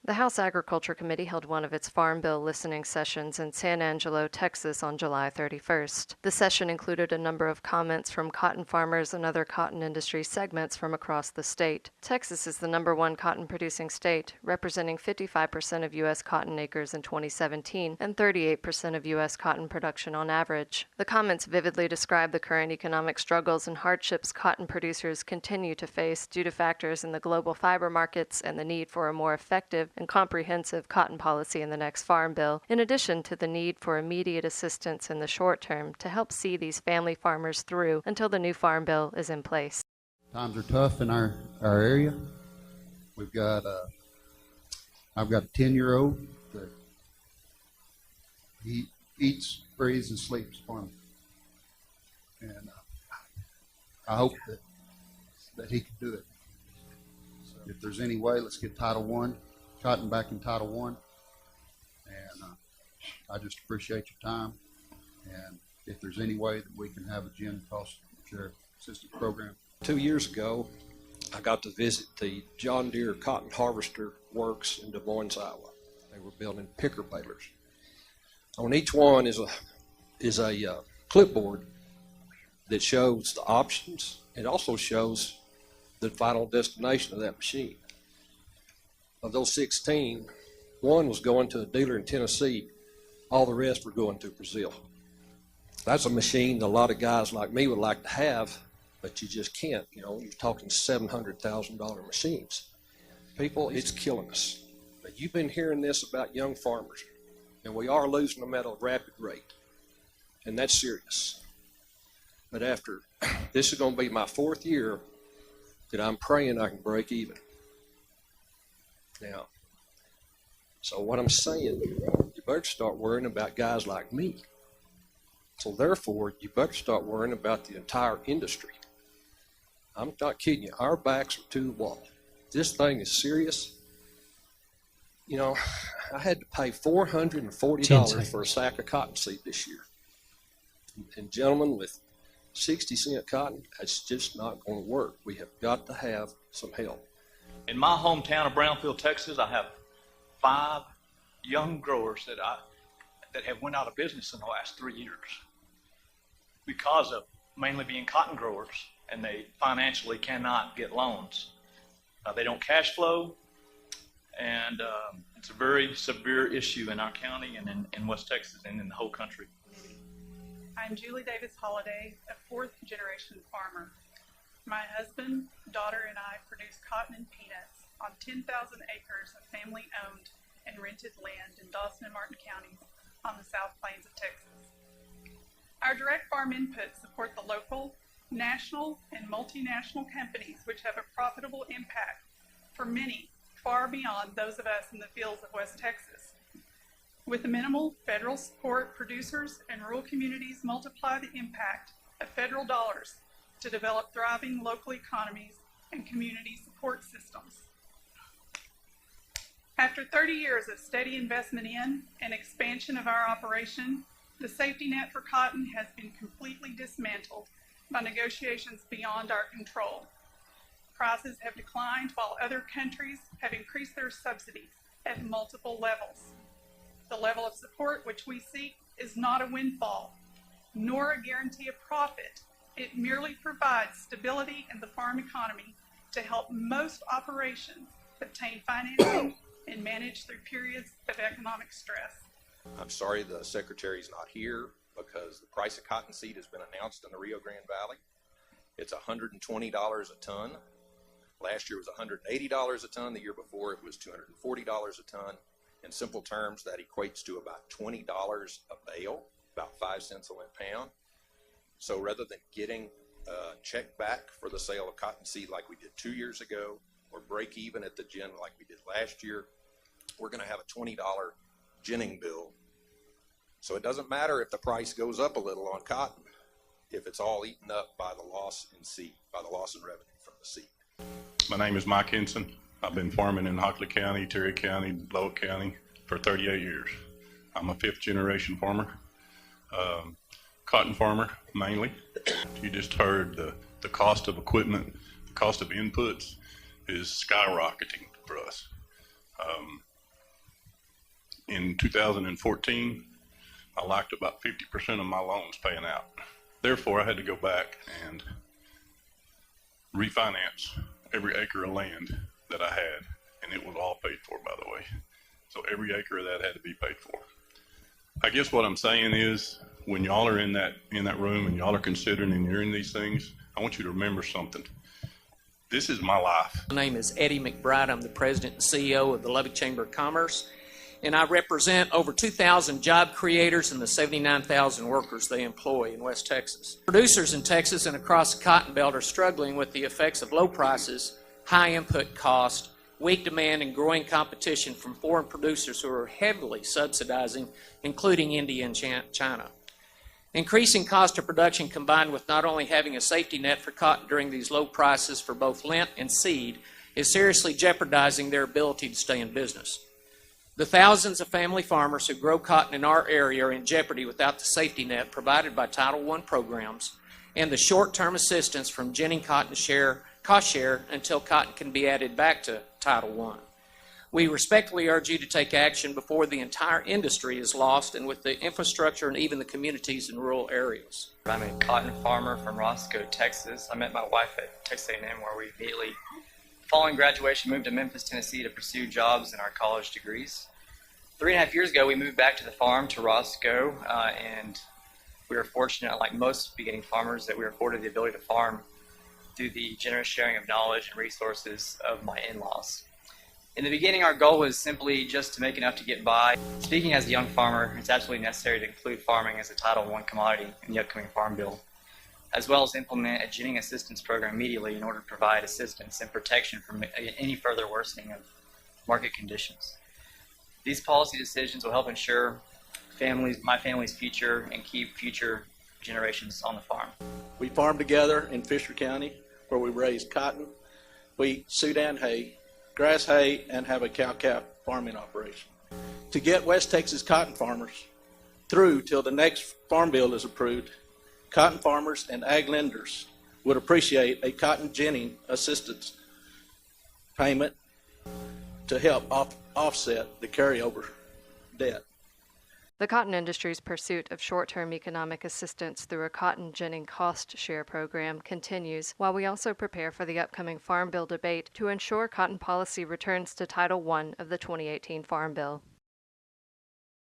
The House Agriculture Committee held one of its Farm Bill listening sessions in San Angelo, Texas on July 31st. The session included a number of comments from cotton farmers and other cotton industry segments from across the state. Texas is the #1 cotton-producing state, representing 55% of U.S. cotton acres in 2017 and 38% of U.S. cotton production on average. The comments vividly describe the current economic struggles and hardships cotton producers continue to face due to factors in the global fiber markets and the need for a more effective and comprehensive cotton policy in the next Farm Bill, in addition to the need for immediate assistance in the short term to help see these family farmers through until the new Farm Bill is in place. Times are tough in our area. We've got I've got a 10-year-old that he eats, breathes, and sleeps farming, and I hope that he can do it. So if there's any way, let's get Title I. Cotton back in Title I, and I just appreciate your time, and if there's any way that we can have a Gen Cost Share Assistance Program. 2 years ago, I got to visit the John Deere Cotton Harvester Works in Des Moines, Iowa. They were building picker balers. On each one is a clipboard that shows the options. It also shows the final destination of that machine. Of those 16, one was going to a dealer in Tennessee. All the rest were going to Brazil. That's a machine that a lot of guys like me would like to have, but you just can't. You know, you're talking $700,000 machines. People, it's killing us. But you've been hearing this about young farmers, and we are losing them at a rapid rate, and that's serious. But after, this is going to be my 4th year that I'm praying I can break even. Now, so what I'm saying, you better start worrying about guys like me. So therefore, you better start worrying about the entire industry. I'm not kidding you. Our backs are to the wall. This thing is serious. You know, I had to pay $440 for a sack of cottonseed this year. And gentlemen, with 60-cent cotton, that's just not going to work. We have got to have some help. In my hometown of Brownfield, Texas, I have 5 young growers that have went out of business in the last 3 years because of mainly being cotton growers, and they financially cannot get loans. They don't cash flow, and it's a very severe issue in our county and in West Texas and in the whole country. I'm Julie Davis Holliday, a 4th-generation farmer. My husband, daughter, and I produce cotton and peanuts on 10,000 acres of family-owned and rented land in Dawson and Martin counties on the South Plains of Texas. Our direct farm inputs support the local, national, and multinational companies which have a profitable impact for many far beyond those of us in the fields of West Texas. With the minimal federal support, producers and rural communities multiply the impact of federal dollars to develop thriving local economies and community support systems. After 30 years of steady investment in and expansion of our operation, the safety net for cotton has been completely dismantled by negotiations beyond our control. Prices have declined while other countries have increased their subsidies at multiple levels. The level of support which we seek is not a windfall, nor a guarantee of profit. It merely provides stability in the farm economy to help most operations obtain financing and manage through periods of economic stress. I'm sorry the Secretary's not here because the price of cottonseed has been announced in the Rio Grande Valley. It's $120 a ton. Last year it was $180 a ton. The year before it was $240 a ton. In simple terms, that equates to about $20 a bale, about 5 cents a limp pound. So rather than getting a check back for the sale of cottonseed like we did 2 years ago, or break even at the gin like we did last year, we're going to have a $20 ginning bill. So it doesn't matter if the price goes up a little on cotton if it's all eaten up by the loss in seed, by the loss in revenue from the seed. My name is Mike Henson. I've been farming in Hockley County, Terry County, Lowell County for 38 years. I'm a 5th-generation farmer, cotton farmer mainly. You just heard the cost of equipment, the cost of inputs is skyrocketing for us. in 2014, I lacked about 50% of my loans paying out. Therefore, I had to go back and refinance every acre of land that I had, and it was all paid for, by the way. So every acre of that had to be paid for. I guess what I'm saying is, when y'all are in that room and y'all are considering and hearing these things, I want you to remember something. This is my life. My name is Eddie McBride. I'm the president and CEO of the Lubbock Chamber of Commerce, and I represent over 2,000 job creators and the 79,000 workers they employ in West Texas. Producers in Texas and across the Cotton Belt are struggling with the effects of low prices, high input cost, weak demand, and growing competition from foreign producers who are heavily subsidizing, including India and China. Increasing cost of production, combined with not only having a safety net for cotton during these low prices for both lint and seed, is seriously jeopardizing their ability to stay in business. The thousands of family farmers who grow cotton in our area are in jeopardy without the safety net provided by Title I programs and the short-term assistance from Jennings Cotton Cost Share until cotton can be added back to Title I. We respectfully urge you to take action before the entire industry is lost, and with the infrastructure and even the communities in rural areas. I'm a cotton farmer from Roscoe, Texas. I met my wife at Texas A&M, where we immediately, following graduation, moved to Memphis, Tennessee to pursue jobs in our college degrees. 3.5 years ago, we moved back to the farm to Roscoe, and we were fortunate, like most beginning farmers, that we were afforded the ability to farm through the generous sharing of knowledge and resources of my in-laws. In the beginning, our goal was simply just to make enough to get by. Speaking as a young farmer, it's absolutely necessary to include farming as a Title I commodity in the upcoming Farm Bill, as well as implement a Jennings assistance program immediately in order to provide assistance and protection from any further worsening of market conditions. These policy decisions will help ensure my family's future and keep future generations on the farm. We farm together in Fisher County, where we raise cotton, wheat, Sudan hay, grass hay, and have a cow-calf farming operation. To get West Texas cotton farmers through till the next Farm Bill is approved, cotton farmers and ag lenders would appreciate a cotton Jennings assistance payment to help offset the carryover debt. The cotton industry's pursuit of short-term economic assistance through a cotton Jennings cost share program continues, while we also prepare for the upcoming Farm Bill debate to ensure cotton policy returns to Title I of the 2018 Farm Bill.